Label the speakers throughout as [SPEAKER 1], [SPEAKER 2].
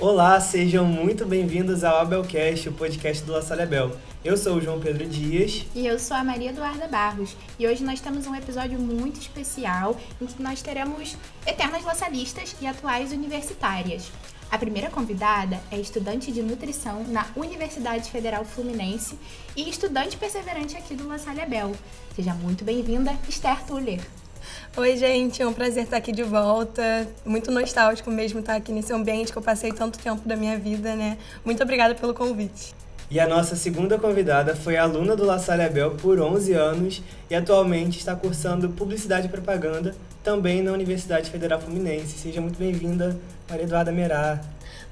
[SPEAKER 1] Olá, sejam muito bem-vindos ao Abelcast, o podcast do La Salle Abel. Eu sou o João Pedro Dias.
[SPEAKER 2] E eu sou a Maria Eduarda Barros. E hoje nós temos um episódio muito especial em que nós teremos eternas laçalistas e atuais universitárias. A primeira convidada é estudante de nutrição na Universidade Federal Fluminense e estudante perseverante aqui do La Salle Abel. Seja muito bem-vinda, Esther Tuller.
[SPEAKER 3] Oi, gente, é um prazer estar aqui de volta. Muito nostálgico mesmo estar aqui nesse ambiente que eu passei tanto tempo da minha vida, né? Muito obrigada pelo convite.
[SPEAKER 1] E a nossa segunda convidada foi aluna do La Salle Abel por 11 anos e atualmente está cursando Publicidade e Propaganda também na Universidade Federal Fluminense. Seja muito bem-vinda, Maria Eduarda Merá.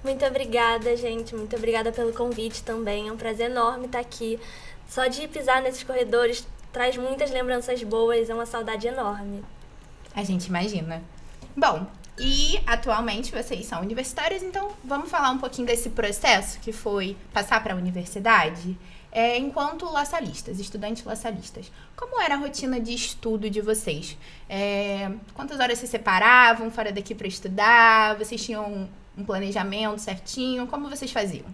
[SPEAKER 4] Muito obrigada, gente. Muito obrigada pelo convite também. É um prazer enorme estar aqui. Só de pisar nesses corredores traz muitas lembranças boas, é uma saudade enorme.
[SPEAKER 2] A gente imagina. Bom, e atualmente vocês são universitários, então vamos falar um pouquinho desse processo que foi passar para a universidade enquanto laçalistas, estudantes laçalistas. Como era a rotina de estudo de vocês? Quantas horas vocês separavam fora daqui para estudar? Vocês tinham um planejamento certinho? Como vocês faziam?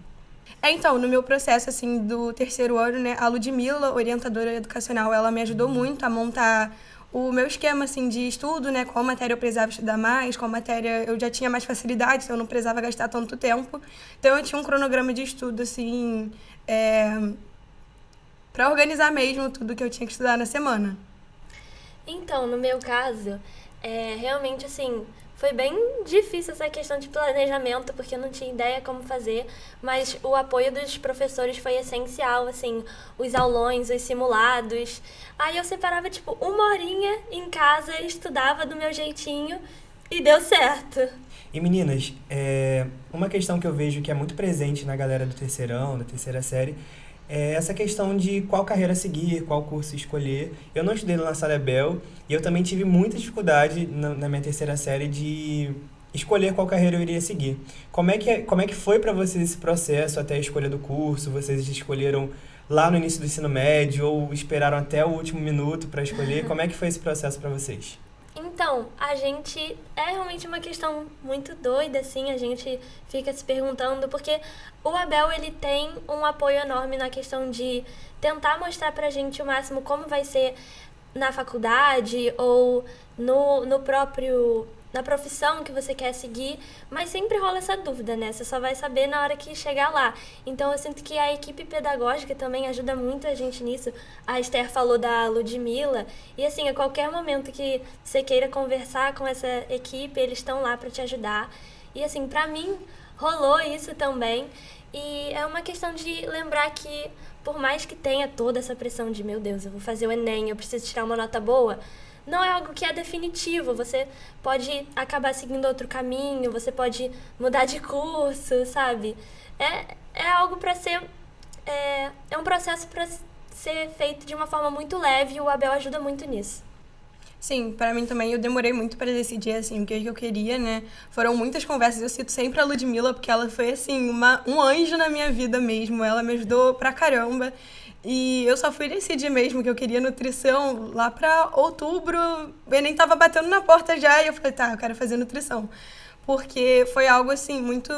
[SPEAKER 3] Então, no meu processo, assim, do terceiro ano, né, a Ludmilla, orientadora educacional, ela me ajudou muito a montar o meu esquema, assim, de estudo, né, qual matéria eu precisava estudar mais, qual matéria eu já tinha mais facilidade, então eu não precisava gastar tanto tempo. Então, eu tinha um cronograma de estudo, assim, para organizar mesmo tudo que eu tinha que estudar na semana.
[SPEAKER 4] Então, no meu caso, realmente, assim, foi bem difícil essa questão de planejamento, porque eu não tinha ideia como fazer, mas o apoio dos professores foi essencial, assim, os aulões, os simulados. Aí eu separava, tipo, uma horinha em casa, estudava do meu jeitinho e deu certo.
[SPEAKER 1] E meninas, uma questão que eu vejo que é muito presente na galera do terceirão, da terceira série, é essa questão de qual carreira seguir, qual curso escolher. Eu não estudei no La Salle Abel e eu também tive muita dificuldade na minha terceira série de escolher qual carreira eu iria seguir. Como é que foi para vocês esse processo até a escolha do curso? Vocês escolheram lá no início do ensino médio ou esperaram até o último minuto para escolher? Como é que foi esse processo para vocês?
[SPEAKER 4] Então, a gente é realmente uma questão muito doida, assim, a gente fica se perguntando, porque o Abel, ele tem um apoio enorme na questão de tentar mostrar pra gente o máximo como vai ser na faculdade ou na profissão que você quer seguir, mas sempre rola essa dúvida, né? Você só vai saber na hora que chegar lá. Então, eu sinto que a equipe pedagógica também ajuda muito a gente nisso. A Esther falou da Ludmilla, e assim, a qualquer momento que você queira conversar com essa equipe, eles estão lá para te ajudar. E assim, pra mim, rolou isso também. E é uma questão de lembrar que, por mais que tenha toda essa pressão de, meu Deus, eu vou fazer o Enem, eu preciso tirar uma nota boa, não é algo que é definitivo. Você pode acabar seguindo outro caminho, você pode mudar de curso, sabe? É algo para ser... É um processo para ser feito de uma forma muito leve e o Abel ajuda muito nisso.
[SPEAKER 3] Sim, para mim também, eu demorei muito para decidir, assim, o que eu queria, né? Foram muitas conversas, eu cito sempre a Ludmilla, porque ela foi, assim, um anjo na minha vida mesmo, ela me ajudou pra caramba. E eu só fui decidir mesmo que eu queria nutrição lá pra outubro, o Enem tava batendo na porta já, e eu falei, tá, eu quero fazer nutrição. Porque foi algo, assim, muito...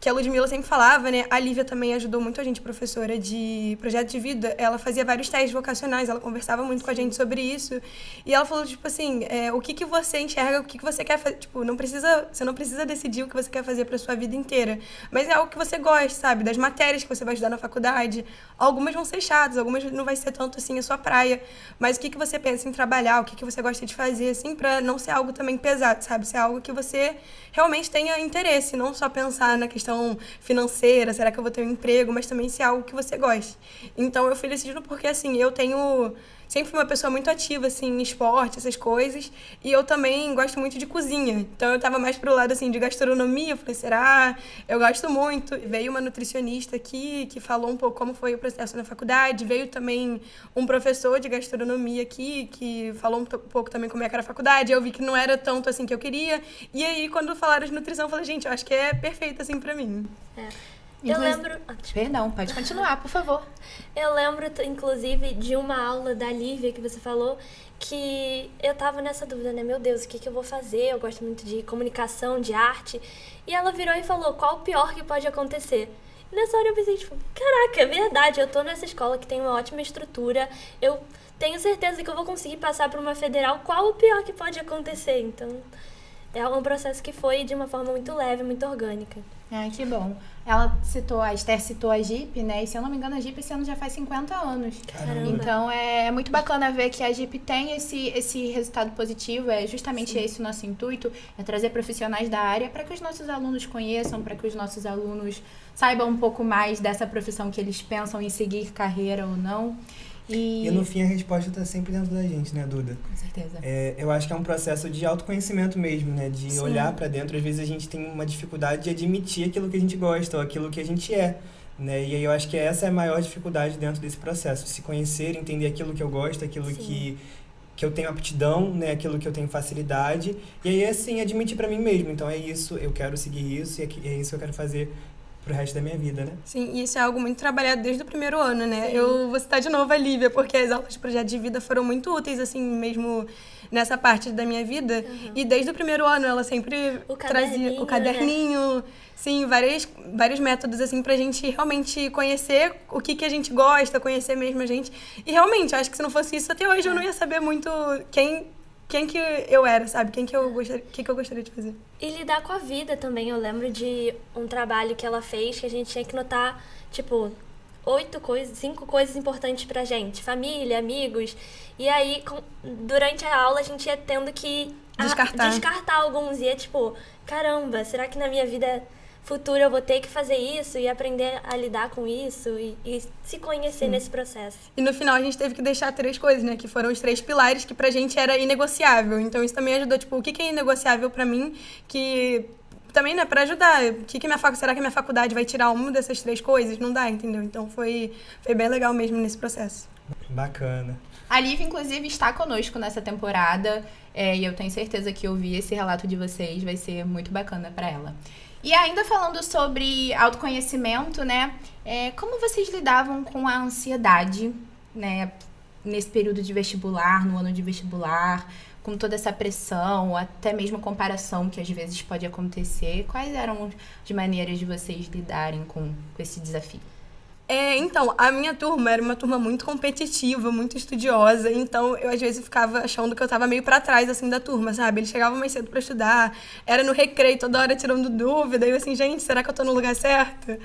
[SPEAKER 3] que a Ludmilla sempre falava, né? A Lívia também ajudou muito a gente, professora de projeto de vida. Ela fazia vários testes vocacionais, ela conversava muito com a gente sobre isso. E ela falou, tipo assim, o que você enxerga, o que você quer fazer. Tipo, você não precisa decidir o que você quer fazer pra sua vida inteira. Mas é algo que você gosta, sabe? Das matérias que você vai estudar na faculdade. Algumas vão ser chatas, algumas não vai ser tanto, assim, a sua praia. Mas o que você pensa em trabalhar, o que você gosta de fazer, assim, pra não ser algo também pesado, sabe? Ser algo que você realmente tenha interesse, não só pensar na questão financeira, será que eu vou ter um emprego, mas também se é algo que você goste. Então eu fui decidindo porque, assim, eu sempre fui uma pessoa muito ativa, assim, em esporte, essas coisas, e eu também gosto muito de cozinha. Então eu tava mais pro lado, assim, de gastronomia, eu falei, será? Eu gosto muito. Veio uma nutricionista aqui que falou um pouco como foi o processo na faculdade, veio também um professor de gastronomia aqui que falou um pouco também como é que era a faculdade, eu vi que não era tanto assim que eu queria, e aí quando falaram de nutrição, eu falei, gente, eu acho que é perfeito, assim, pra mim.
[SPEAKER 4] Eu lembro...
[SPEAKER 2] Perdão, pode continuar, por favor.
[SPEAKER 4] Eu lembro, inclusive, de uma aula da Lívia que você falou, que eu tava nessa dúvida, né? Meu Deus, o que eu vou fazer? Eu gosto muito de comunicação, de arte. E ela virou e falou, qual o pior que pode acontecer? E nessa hora eu pensei, tipo, caraca, é verdade, eu tô nessa escola que tem uma ótima estrutura, eu tenho certeza que eu vou conseguir passar por uma federal, qual o pior que pode acontecer? Então, é um processo que foi de uma forma muito leve, muito orgânica.
[SPEAKER 2] Ai, que bom. A Esther citou a Jeep, né? E se eu não me engano, a Jeep esse ano já faz 50 anos.
[SPEAKER 1] Caramba.
[SPEAKER 2] Então é muito bacana ver que a Jeep tem esse resultado positivo. É justamente esse o nosso intuito, é trazer profissionais da área para que os nossos alunos conheçam, para que os nossos alunos saibam um pouco mais dessa profissão que eles pensam em seguir carreira ou não.
[SPEAKER 1] E no fim a resposta está sempre dentro da gente, né, Duda?
[SPEAKER 2] Com certeza.
[SPEAKER 1] Eu acho que é um processo de autoconhecimento mesmo, né? De olhar para dentro. Às vezes a gente tem uma dificuldade de admitir aquilo que a gente gosta ou aquilo que a gente é, né? E aí eu acho que essa é a maior dificuldade dentro desse processo. Se conhecer, entender aquilo que eu gosto, aquilo que eu tenho aptidão, né? Aquilo que eu tenho facilidade. E aí, assim, admitir para mim mesmo. Então é isso, eu quero seguir isso e é isso que eu quero fazer pro resto da minha vida, né?
[SPEAKER 3] Sim, e isso é algo muito trabalhado desde o primeiro ano, né? Sim. Eu vou citar de novo a Lívia, porque as aulas de projeto de vida foram muito úteis, assim, mesmo nessa parte da minha vida. Uhum. E desde o primeiro ano ela sempre trazia o caderninho, né? Sim, vários métodos, assim, pra gente realmente conhecer o que a gente gosta, conhecer mesmo a gente. E realmente, eu acho que se não fosse isso, até hoje eu não ia saber muito quem que eu era, sabe? O que eu gostaria de fazer.
[SPEAKER 4] E lidar com a vida também. Eu lembro de um trabalho que ela fez que a gente tinha que notar, tipo, 5 coisas importantes pra gente. Família, amigos. E aí, durante a aula, a gente ia tendo que descartar alguns. E é tipo, caramba, será que na minha vida futura eu vou ter que fazer isso e aprender a lidar com isso e se conhecer nesse processo.
[SPEAKER 3] E no final a gente teve que deixar 3 coisas, né? Que foram os 3 pilares que pra gente era inegociável. Então isso também ajudou, tipo, o que é inegociável pra mim, que também, né, pra ajudar. Será que a minha faculdade vai tirar uma dessas 3 coisas? Não dá, entendeu? Então foi bem legal mesmo nesse processo.
[SPEAKER 1] Bacana.
[SPEAKER 2] A Lívia, inclusive, está conosco nessa temporada e eu tenho certeza que ouvir esse relato de vocês vai ser muito bacana pra ela. E ainda falando sobre autoconhecimento, né? Como vocês lidavam com a ansiedade, né? Nesse período de vestibular, no ano de vestibular, com toda essa pressão, até mesmo comparação que às vezes pode acontecer. Quais eram as maneiras de vocês lidarem com esse desafio?
[SPEAKER 3] Então, a minha turma era uma turma muito competitiva, muito estudiosa, então eu às vezes ficava achando que eu tava meio pra trás, assim, da turma, sabe? Eles chegavam mais cedo pra estudar, era no recreio, toda hora tirando dúvida, e eu assim, gente, será que eu tô no lugar certo?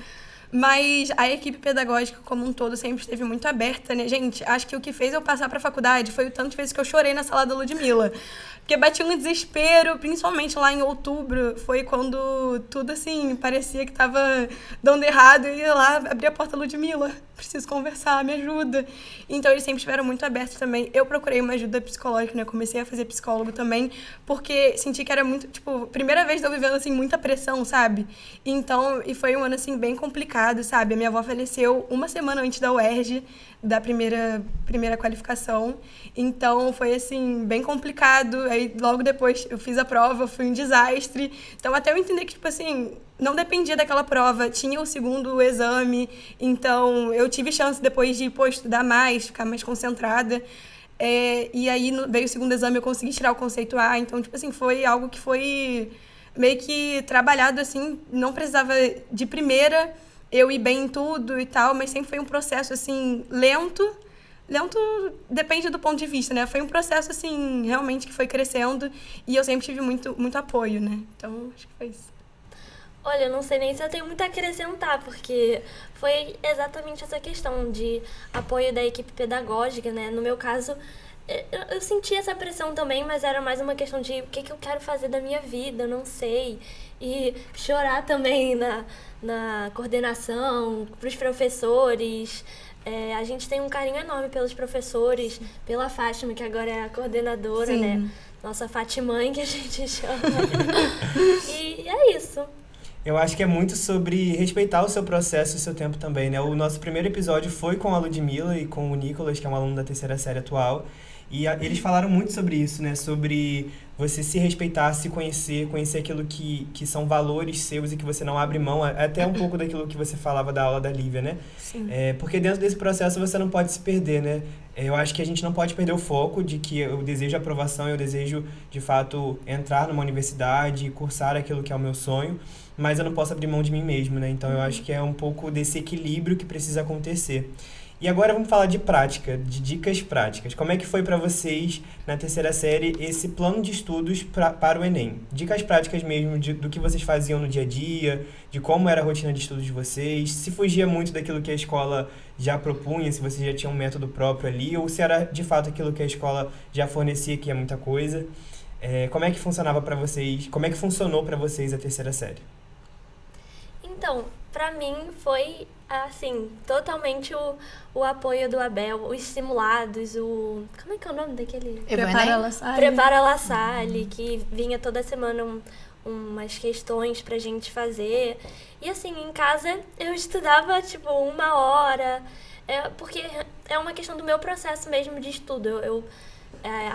[SPEAKER 3] Mas a equipe pedagógica como um todo sempre esteve muito aberta, né? Gente, acho que o que fez eu passar pra faculdade foi o tanto de vezes que eu chorei na sala da Ludmilla. Porque bati um desespero, principalmente lá em outubro, foi quando tudo, assim, parecia que tava dando errado. Eu ia lá, abri a porta, Ludmilla, preciso conversar, me ajuda. Então, eles sempre estiveram muito abertos também. Eu procurei uma ajuda psicológica, né? Comecei a fazer psicólogo também, porque senti que era muito, tipo, primeira vez que eu vivendo, assim, muita pressão, sabe? Então, e foi um ano, assim, bem complicado, sabe? A minha avó faleceu uma semana antes da UERJ, da primeira qualificação. Então, foi, assim, bem complicado. Aí, logo depois, eu fiz a prova, foi um desastre. Então, até eu entender que, tipo assim, não dependia daquela prova. Tinha o segundo exame. Então, eu tive chance depois de, estudar mais, ficar mais concentrada. E aí, veio o segundo exame, eu consegui tirar o conceito A. Então, tipo assim, foi algo que foi meio que trabalhado, assim. Não precisava de primeira eu ir bem em tudo e tal, mas sempre foi um processo, assim, lento depende do ponto de vista, né? Foi um processo, assim, realmente que foi crescendo e eu sempre tive muito, muito apoio, né? Então, acho que foi isso.
[SPEAKER 4] Olha, eu não sei nem se eu tenho muito a acrescentar, porque foi exatamente essa questão de apoio da equipe pedagógica, né? No meu caso, eu senti essa pressão também, mas era mais uma questão de o que eu quero fazer da minha vida, eu não sei. E chorar também na coordenação, pros professores. A gente tem um carinho enorme pelos professores, pela Fátima, que agora é a coordenadora,
[SPEAKER 3] Sim.
[SPEAKER 4] né? Nossa Fatimãe, que a gente chama. E é isso.
[SPEAKER 1] Eu acho que é muito sobre respeitar o seu processo e o seu tempo também, né? O nosso primeiro episódio foi com a Ludmilla e com o Nicolas, que é um aluno da terceira série atual. E eles falaram muito sobre isso, né? Sobre você se respeitar, se conhecer, conhecer aquilo que são valores seus e que você não abre mão. Até um pouco daquilo que você falava da aula da Lívia, né?
[SPEAKER 3] Sim.
[SPEAKER 1] Porque dentro desse processo você não pode se perder, né? Eu acho que a gente não pode perder o foco de que eu desejo aprovação, eu desejo, de fato, entrar numa universidade e cursar aquilo que é o meu sonho, mas eu não posso abrir mão de mim mesmo, né? Então eu acho que é um pouco desse equilíbrio que precisa acontecer. E agora vamos falar de prática, de dicas práticas. Como é que foi para vocês, na terceira série, esse plano de estudos para o Enem? Dicas práticas mesmo do que vocês faziam no dia a dia, de como era a rotina de estudos de vocês, se fugia muito daquilo que a escola já propunha, se vocês já tinham um método próprio ali, ou se era de fato aquilo que a escola já fornecia, que é muita coisa. Como é que funcionava para vocês, como é que funcionou para vocês a terceira série?
[SPEAKER 4] Então, pra mim foi, assim, totalmente o apoio do Abel, os simulados, como é que é o nome daquele?
[SPEAKER 3] Prepara La Salle.
[SPEAKER 4] Prepara La Salle, que vinha toda semana umas questões pra gente fazer. E assim, em casa eu estudava, tipo, 1 hora, porque é uma questão do meu processo mesmo de estudo. Eu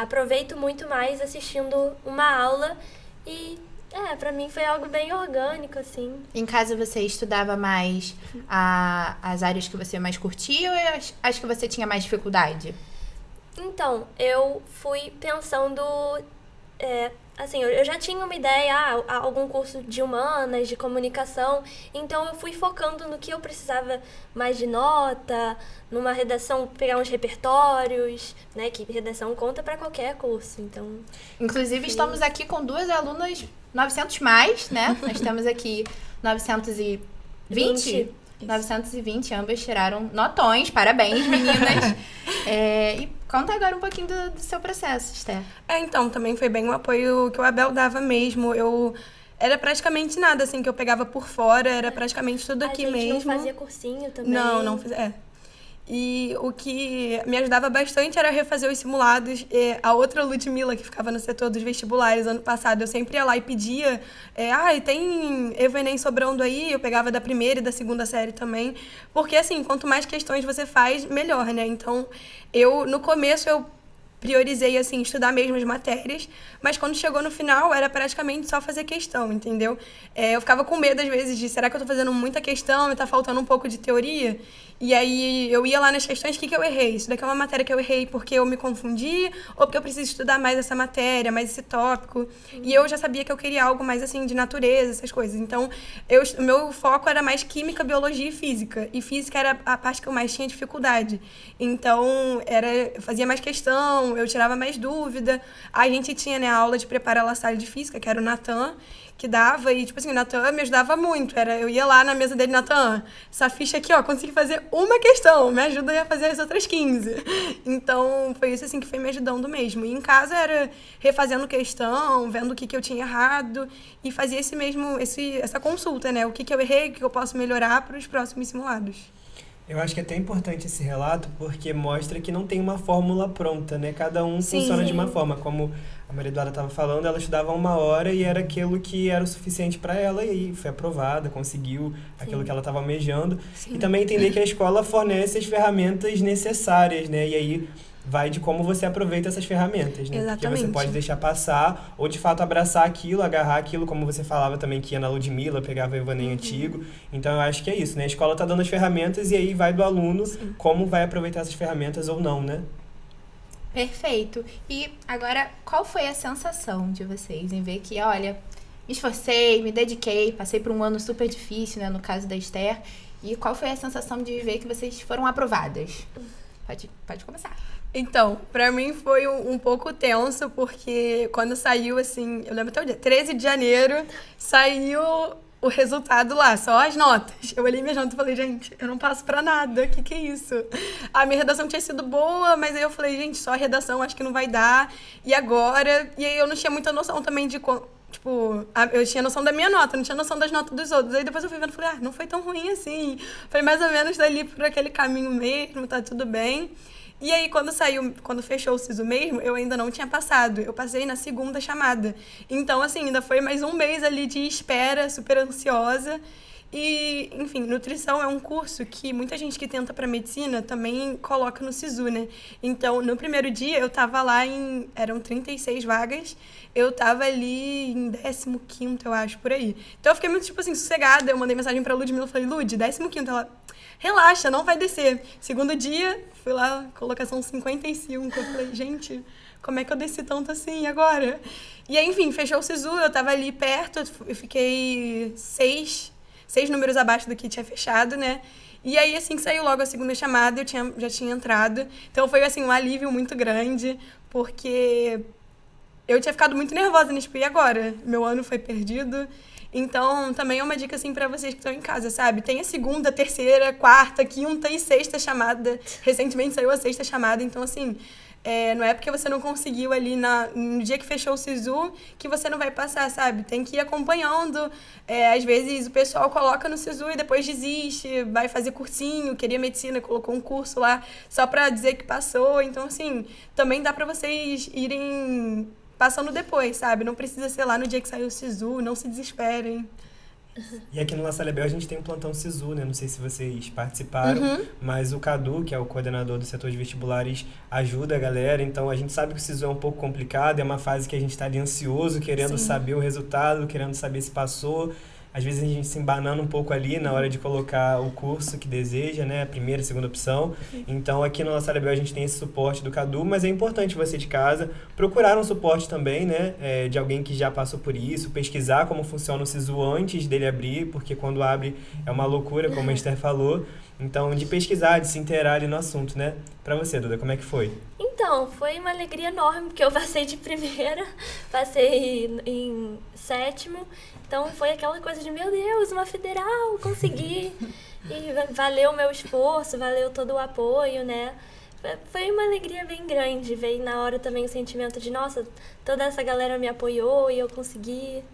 [SPEAKER 4] aproveito muito mais assistindo uma aula e... pra mim foi algo bem orgânico, assim.
[SPEAKER 2] Em casa você estudava mais as áreas que você mais curtia ou as que você tinha mais dificuldade?
[SPEAKER 4] Então, eu fui pensando... assim, eu já tinha uma ideia, algum curso de humanas, de comunicação, então eu fui focando no que eu precisava mais de nota, numa redação, pegar uns repertórios, né, que redação conta para qualquer curso, então...
[SPEAKER 2] Inclusive, estamos aqui com 2 alunas 900 mais, né? Nós temos aqui 920. 920, ambas tiraram notões, parabéns, meninas. E conta agora um pouquinho do seu processo, Esther.
[SPEAKER 3] Então, também foi bem o apoio que o Abel dava mesmo. Era praticamente nada, assim, que eu pegava por fora, era praticamente tudo aqui mesmo.
[SPEAKER 4] A gente não fazia cursinho também.
[SPEAKER 3] Não fazia, E o que me ajudava bastante era refazer os simulados. A outra Ludmilla, que ficava no setor dos vestibulares ano passado, eu sempre ia lá e pedia, tem Evo Enem sobrando aí? Eu pegava da primeira e da segunda série também. Porque, assim, quanto mais questões você faz, melhor, né? Então, no começo, eu priorizei, assim, estudar mesmo as matérias, mas quando chegou no final, era praticamente só fazer questão, entendeu? Eu ficava com medo, às vezes, de será que eu tô fazendo muita questão e tá faltando um pouco de teoria? E aí, eu ia lá nas questões, o que eu errei? Isso daqui é uma matéria que eu errei porque eu me confundi ou porque eu preciso estudar mais essa matéria, mais esse tópico? E eu já sabia que eu queria algo mais, assim, de natureza, essas coisas. Então, o meu foco era mais química, biologia e física. E física era a parte que eu mais tinha dificuldade. Então, eu fazia mais questão, eu tirava mais dúvida. A gente tinha, né, a aula de Prepara La Salle de Física, que era o Natan, que dava, e, tipo assim, o Natan me ajudava muito. Eu ia lá na mesa dele, Natan, essa ficha aqui, consegui fazer uma questão, me ajuda a fazer as outras 15. Então, foi isso, assim, que foi me ajudando mesmo. E em casa era refazendo questão, vendo o que eu tinha errado, e fazia essa consulta, né? O que eu errei, o que eu posso melhorar para os próximos simulados.
[SPEAKER 1] Eu acho que é até importante esse relato porque mostra que não tem uma fórmula pronta, né? Cada um funciona de uma forma. Como a Maria Eduarda estava falando, ela estudava 1 hora e era aquilo que era o suficiente para ela e aí foi aprovada, conseguiu aquilo que ela estava almejando. Sim. E também entender que a escola fornece as ferramentas necessárias, né? E aí vai de como você aproveita essas ferramentas, né?
[SPEAKER 3] Exatamente.
[SPEAKER 1] Porque você pode deixar passar ou, de fato, abraçar aquilo, agarrar aquilo, como você falava também que ia na Ludmilla, pegava o Evo Enem antigo. Então, eu acho que é isso, né? A escola tá dando as ferramentas e aí vai do aluno como vai aproveitar essas ferramentas ou não, né?
[SPEAKER 2] Perfeito. E agora, qual foi a sensação de vocês em ver que, olha, me esforcei, me dediquei, passei por um ano super difícil, né? No caso da Esther. E qual foi a sensação de ver que vocês foram aprovadas? Pode começar.
[SPEAKER 3] Então, pra mim foi um pouco tenso, porque quando saiu, assim, eu lembro até o dia, 13 de janeiro, saiu o resultado lá, só as notas. Eu olhei minhas notas e falei, gente, eu não passo pra nada, o que é isso? A minha redação tinha sido boa, mas aí eu falei, gente, só a redação acho que não vai dar, e agora? E aí eu não tinha muita noção também de... Tipo, eu tinha noção da minha nota, não tinha noção das notas dos outros. Aí depois eu fui vendo e falei, não foi tão ruim assim. Foi mais ou menos dali por aquele caminho mesmo, tá tudo bem. E aí, quando fechou o SISU mesmo, eu ainda não tinha passado. Eu passei na segunda chamada. Então, assim, ainda foi mais um mês ali de espera, super ansiosa. E, enfim, nutrição é um curso que muita gente que tenta para medicina também coloca no SISU, né? Então, no primeiro dia, eu tava lá eram 36 vagas, eu tava ali em 15º, eu acho, por aí. Então, eu fiquei muito, tipo assim, sossegada. Eu mandei mensagem pra Ludmilla, falei, Lud, 15º. Ela, relaxa, não vai descer. Segundo dia, fui lá, colocação 55. Eu falei, gente, como é que eu desci tanto assim agora? E aí, enfim, fechou o SISU, eu tava ali perto, eu fiquei 6 números abaixo do que tinha fechado, né? E aí, assim que saiu logo a segunda chamada, já tinha entrado. Então, foi, assim, um alívio muito grande, porque eu tinha ficado muito nervosa, né? Tipo, e agora? Meu ano foi perdido. Então, também é uma dica, assim, pra vocês que estão em casa, sabe? Tem a segunda, terceira, quarta, quinta e sexta chamada. Recentemente saiu a sexta chamada, então, assim... não é porque você não conseguiu ali no dia que fechou o SISU que você não vai passar, sabe? Tem que ir acompanhando. Às vezes o pessoal coloca no SISU e depois desiste, vai fazer cursinho, queria medicina, colocou um curso lá só pra dizer que passou. Então, assim, também dá pra vocês irem passando depois, sabe? Não precisa ser lá no dia que saiu o SISU, não se desesperem.
[SPEAKER 1] E aqui no La Salle Bell a gente tem um plantão SISU, né? Não sei se vocês participaram, mas o Cadu, que é o coordenador do setor de vestibulares, ajuda a galera. Então a gente sabe que o SISU é um pouco complicado, é uma fase que a gente está ali ansioso, querendo saber o resultado, querendo saber se passou. Às vezes a gente se embanana um pouco ali na hora de colocar o curso que deseja, né? A primeira, a segunda opção. Então, aqui no La Salle Bell a gente tem esse suporte do Cadu, mas é importante você de casa procurar um suporte também, né? De alguém que já passou por isso, pesquisar como funciona o SISU antes dele abrir, porque quando abre é uma loucura, como a Esther falou. Então, de pesquisar, de se inteirar ali no assunto, né? Pra você, Duda, como é que foi?
[SPEAKER 4] Então, foi uma alegria enorme, porque eu passei de primeira, passei em 7º, então foi aquela coisa de, meu Deus, uma federal, consegui, e valeu o meu esforço, valeu todo o apoio, né? Foi uma alegria bem grande, veio na hora também o sentimento de, nossa, toda essa galera me apoiou e eu consegui.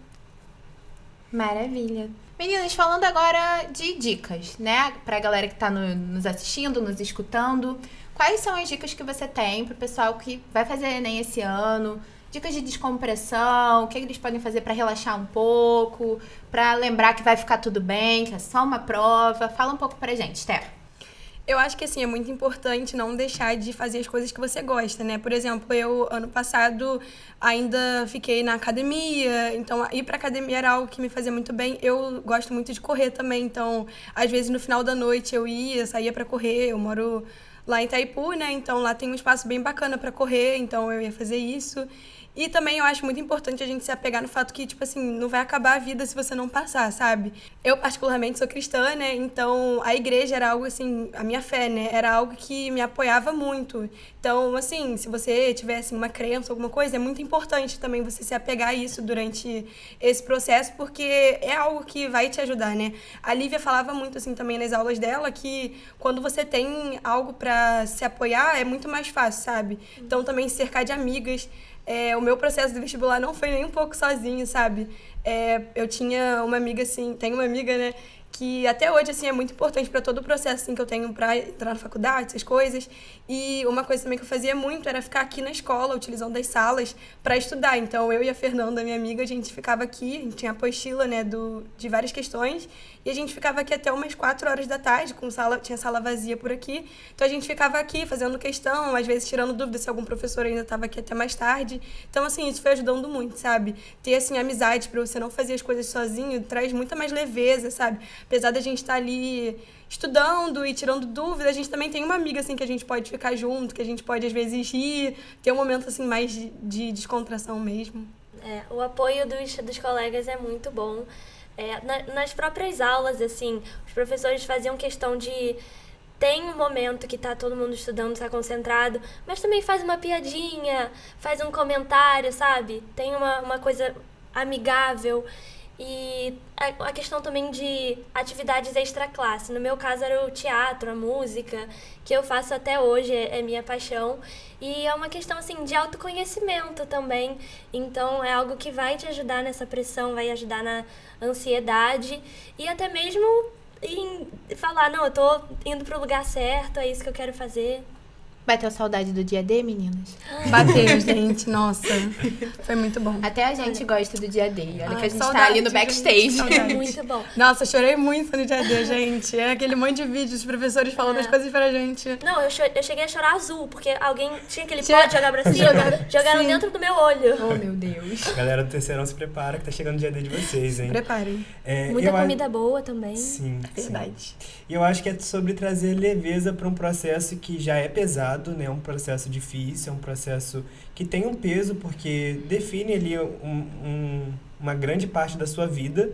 [SPEAKER 2] Maravilha. Meninas, falando agora de dicas, né? Pra galera que tá nos assistindo, nos escutando, quais são as dicas que você tem pro pessoal que vai fazer Enem esse ano? Dicas de descompressão, o que eles podem fazer pra relaxar um pouco, pra lembrar que vai ficar tudo bem, que é só uma prova. Fala um pouco pra gente, Esther.
[SPEAKER 3] Eu acho que, assim, é muito importante não deixar de fazer as coisas que você gosta, né? Por exemplo, eu, ano passado, ainda fiquei na academia, então ir pra academia era algo que me fazia muito bem. Eu gosto muito de correr também, então, às vezes, no final da noite eu saía pra correr, eu moro lá em Itaipu, né? Então, lá tem um espaço bem bacana pra correr, então eu ia fazer isso. E também eu acho muito importante a gente se apegar no fato que, tipo assim, não vai acabar a vida se você não passar, sabe? Eu, particularmente, sou cristã, né? Então, a igreja era algo, assim, a minha fé, né? Era algo que me apoiava muito. Então, assim, se você tiver, assim, uma crença, alguma coisa, é muito importante também você se apegar a isso durante esse processo, porque é algo que vai te ajudar, né? A Lívia falava muito, assim, também nas aulas dela, que quando você tem algo pra se apoiar, é muito mais fácil, sabe? Então, também se cercar de amigas. O meu processo de vestibular não foi nem um pouco sozinho, sabe? Eu tinha uma amiga, assim, tenho uma amiga, né, que até hoje, assim, é muito importante para todo o processo, assim, que eu tenho para entrar na faculdade, essas coisas. E uma coisa também que eu fazia muito era ficar aqui na escola, utilizando as salas para estudar. Então, eu e a Fernanda, minha amiga, a gente ficava aqui, a gente tinha apostila, né, de várias questões, e a gente ficava aqui até umas 4 horas da tarde, tinha sala vazia por aqui. Então, a gente ficava aqui fazendo questão, às vezes tirando dúvida se algum professor ainda estava aqui até mais tarde. Então, assim, isso foi ajudando muito, sabe? Ter, assim, amizade para você não fazer as coisas sozinho traz muita mais leveza, sabe? Apesar da gente estar ali estudando e tirando dúvida, a gente também tem uma amiga, assim, que a gente pode ficar junto, que a gente pode, às vezes, rir, ter um momento, assim, mais de descontração mesmo.
[SPEAKER 4] O apoio dos colegas é muito bom. Nas próprias aulas, assim, os professores faziam questão de... Tem um momento que tá todo mundo estudando, tá concentrado, mas também faz uma piadinha, faz um comentário, sabe? Tem uma coisa amigável. E a questão também de atividades extra-classe. No meu caso era o teatro, a música, que eu faço até hoje, é minha paixão. E é uma questão, assim, de autoconhecimento também. Então, é algo que vai te ajudar nessa pressão, vai ajudar na ansiedade. E até mesmo em falar, não, eu tô indo pro lugar certo, é isso que eu quero fazer.
[SPEAKER 2] Bateu saudade do dia D, meninas?
[SPEAKER 3] Bateu, gente. Nossa, foi muito bom.
[SPEAKER 2] Até a gente gosta do dia D. Olha que a gente tá
[SPEAKER 3] saudade,
[SPEAKER 2] ali no backstage.
[SPEAKER 3] gente, saudade.
[SPEAKER 4] Muito bom.
[SPEAKER 3] Nossa, eu chorei muito no dia D, gente. É aquele monte de vídeos dos professores falando as coisas pra gente.
[SPEAKER 4] Não, eu cheguei a chorar azul, porque alguém tinha aquele
[SPEAKER 3] Tinha-
[SPEAKER 4] pó de jogar pra cima, jogaram
[SPEAKER 3] Sim.
[SPEAKER 4] dentro do meu olho.
[SPEAKER 2] Oh, meu Deus.
[SPEAKER 1] Galera do terceirão, se prepara que tá chegando o dia D de vocês, hein?
[SPEAKER 3] Preparem.
[SPEAKER 4] Muita
[SPEAKER 1] eu
[SPEAKER 4] comida boa também.
[SPEAKER 1] Sim, sim.
[SPEAKER 3] Verdade.
[SPEAKER 1] E eu acho que é sobre trazer leveza para um processo que já é pesado, né? Um processo difícil, é um processo que tem um peso, porque define ali uma grande parte da sua vida,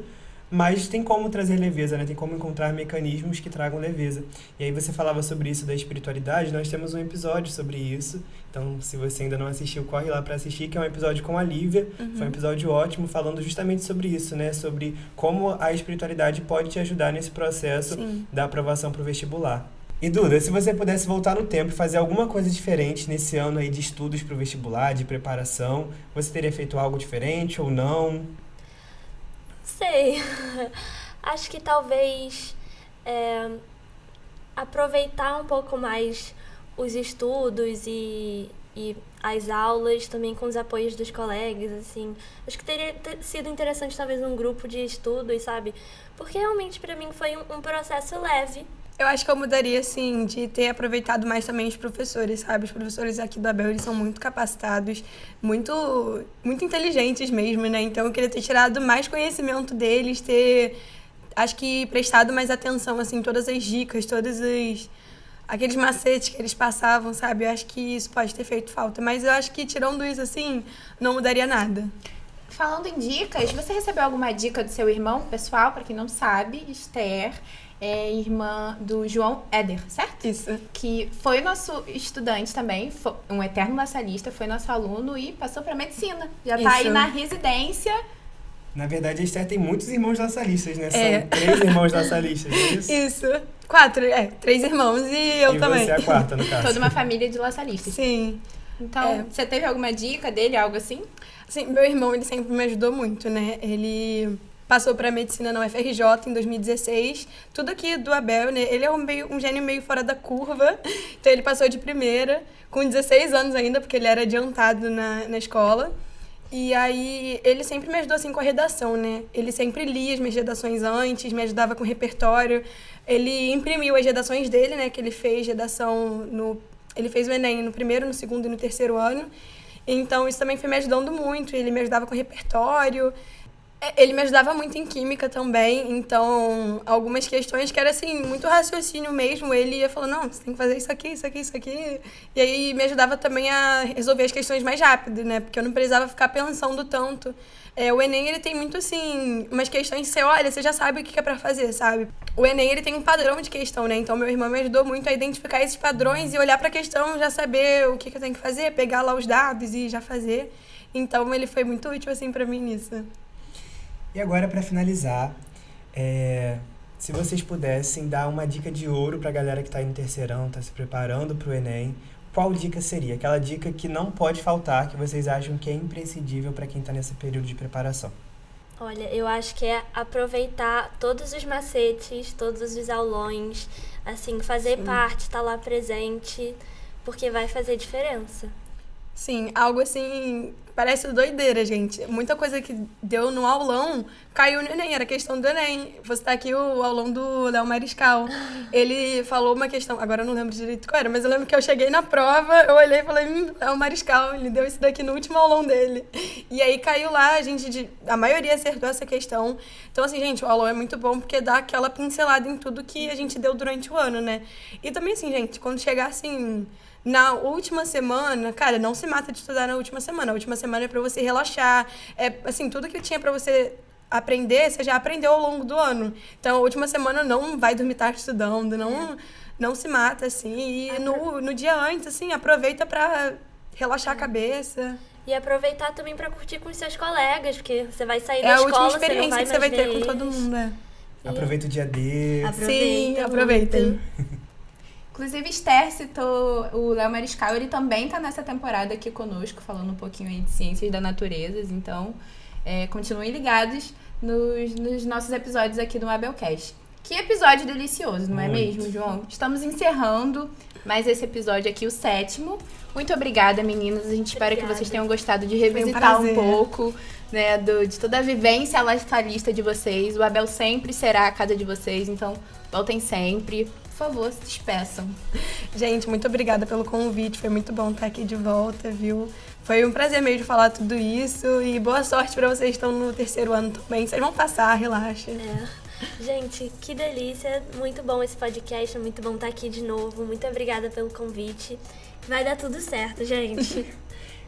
[SPEAKER 1] mas tem como trazer leveza, né? Tem como encontrar mecanismos que tragam leveza. E aí você falava sobre isso da espiritualidade, nós temos um episódio sobre isso. Então, se você ainda não assistiu, corre lá para assistir, que é um episódio com a Lívia. Foi um episódio ótimo, falando justamente sobre isso, né? Sobre como a espiritualidade pode te ajudar nesse processo
[SPEAKER 3] Sim.
[SPEAKER 1] da aprovação para o vestibular. E Duda, se você pudesse voltar no tempo e fazer alguma coisa diferente nesse ano aí de estudos para o vestibular, de preparação, você teria feito algo diferente ou não?
[SPEAKER 4] Sei. Acho que talvez aproveitar um pouco mais os estudos e as aulas também com os apoios dos colegas, assim. Acho que teria sido interessante talvez um grupo de estudos, sabe? Porque realmente pra mim foi um processo leve.
[SPEAKER 3] Eu acho que eu mudaria, assim, de ter aproveitado mais também os professores, sabe? Os professores aqui do Abel, eles são muito capacitados, muito inteligentes mesmo, né? Então eu queria ter tirado mais conhecimento deles, acho que prestado mais atenção, assim, todas as dicas, aqueles macetes que eles passavam, sabe? Eu acho que isso pode ter feito falta. Mas eu acho que, tirando isso, assim, não mudaria nada.
[SPEAKER 2] Falando em dicas, você recebeu alguma dica do seu irmão, pessoal? Pra quem não sabe, Esther é irmã do João Éder, certo?
[SPEAKER 3] Isso.
[SPEAKER 2] Que foi nosso estudante também, foi um eterno laçalista, foi nosso aluno e passou pra medicina. Já tá aí
[SPEAKER 3] Isso.
[SPEAKER 2] na residência.
[SPEAKER 1] Na verdade, a Esther tem muitos irmãos laçalistas, né? São
[SPEAKER 3] É.
[SPEAKER 1] 3 irmãos laçalistas, não é isso?
[SPEAKER 3] Isso. 4, 3 irmãos e eu
[SPEAKER 1] e
[SPEAKER 3] também.
[SPEAKER 1] você é a quarta, no caso.
[SPEAKER 2] Toda uma família de laçalistas.
[SPEAKER 3] Sim.
[SPEAKER 2] Então, você teve alguma dica dele, algo assim?
[SPEAKER 3] Assim, meu irmão, ele sempre me ajudou muito, né? Ele passou para medicina na UFRJ em 2016, tudo aqui do Abel, né? Ele é um gênio meio fora da curva, então ele passou de primeira, com 16 anos ainda, porque ele era adiantado na escola. E aí, ele sempre me ajudou, assim, com a redação, né? Ele sempre lia as minhas redações antes, me ajudava com o repertório. Ele imprimiu as redações dele, né? Que ele fez redação Ele fez o Enem no primeiro, no segundo e no terceiro ano. Então, isso também foi me ajudando muito. Ele me ajudava com o repertório. Ele me ajudava muito em química também. Então, algumas questões que era, assim, muito raciocínio mesmo. Ele ia falando, não, você tem que fazer isso aqui, isso aqui, isso aqui. E aí, me ajudava também a resolver as questões mais rápido, né? Porque eu não precisava ficar pensando tanto. O Enem, ele tem muito, assim, umas questões que você olha, você já sabe o que é pra fazer, sabe? O Enem, ele tem um padrão de questão, né? Então, meu irmão me ajudou muito a identificar esses padrões e olhar pra questão, já saber o que eu tenho que fazer, pegar lá os dados e já fazer. Então, ele foi muito útil, assim, pra mim nisso.
[SPEAKER 1] E agora, para finalizar, se vocês pudessem dar uma dica de ouro pra galera que tá aí no terceirão, tá se preparando pro Enem, qual dica seria? Aquela dica que não pode faltar, que vocês acham que é imprescindível para quem tá nesse período de preparação.
[SPEAKER 4] Olha, eu acho que é aproveitar todos os macetes, todos os aulões, assim, fazer parte, estar lá presente, porque vai fazer diferença.
[SPEAKER 3] Sim, algo assim, parece doideira, gente. Muita coisa que deu no aulão caiu no Enem, era questão do Enem. Vou citar aqui o aulão do Léo Mariscal. Ele falou uma questão, agora eu não lembro direito qual era, mas eu lembro que eu cheguei na prova, eu olhei e falei, Léo Mariscal, ele deu isso daqui no último aulão dele. E aí caiu lá, a maioria acertou essa questão. Então, assim, gente, o aulão é muito bom porque dá aquela pincelada em tudo que a gente deu durante o ano, né? E também, assim, gente, quando chegar, assim, na última semana, cara, não se mata de estudar na última semana. A última semana é pra você relaxar. Assim, tudo que tinha pra você aprender, você já aprendeu ao longo do ano. Então, a última semana não vai dormir tarde estudando, não se mata, assim. E no dia antes, assim, aproveita pra relaxar a cabeça.
[SPEAKER 4] E aproveitar também pra curtir com os seus colegas, porque você vai sair
[SPEAKER 3] É
[SPEAKER 4] da
[SPEAKER 3] a última
[SPEAKER 4] escola, você não
[SPEAKER 3] experiência
[SPEAKER 4] vai
[SPEAKER 3] que você vai
[SPEAKER 4] mais
[SPEAKER 3] ter
[SPEAKER 4] ver
[SPEAKER 3] com todo
[SPEAKER 4] eles.
[SPEAKER 3] mundo, né?
[SPEAKER 1] Aproveita o dia D.
[SPEAKER 3] Sim, aproveitem.
[SPEAKER 2] Inclusive, Esther citou o Léo Mariscal, ele também tá nessa temporada aqui conosco, falando um pouquinho aí de ciências da natureza, então continuem ligados nos nossos episódios aqui do Abelcast. Que episódio delicioso, não é
[SPEAKER 1] Muito.
[SPEAKER 2] mesmo, João? Estamos encerrando Mas esse episódio aqui, o 7º. Muito obrigada, meninas. A gente espera que vocês tenham gostado de revisitar um pouco, né, de toda a vivência laçalista de vocês. O Abel sempre será a casa de vocês, então voltem sempre. Por favor, se despeçam.
[SPEAKER 3] Gente, muito obrigada pelo convite. Foi muito bom estar aqui de volta, viu? Foi um prazer mesmo falar tudo isso. E boa sorte pra vocês que estão no 3º ano também. Vocês vão passar, relaxa.
[SPEAKER 4] Gente, que delícia. Muito bom esse podcast. Muito bom estar aqui de novo. Muito obrigada pelo convite. Vai dar tudo certo, gente.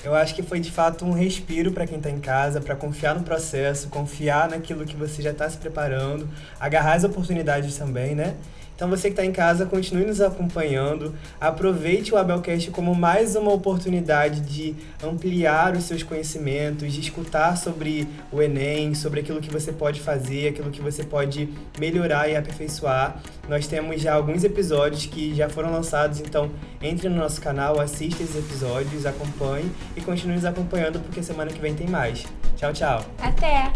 [SPEAKER 1] Eu acho que foi de fato um respiro para quem está em casa, para confiar no processo, confiar naquilo que você já está se preparando, agarrar as oportunidades também, né? Então você que está em casa, continue nos acompanhando, aproveite o Abelcast como mais uma oportunidade de ampliar os seus conhecimentos, de escutar sobre o Enem, sobre aquilo que você pode fazer, aquilo que você pode melhorar e aperfeiçoar. Nós temos já alguns episódios que já foram lançados, então entre no nosso canal, assista esses episódios, acompanhe e continue nos acompanhando porque semana que vem tem mais. Tchau, tchau!
[SPEAKER 2] Até!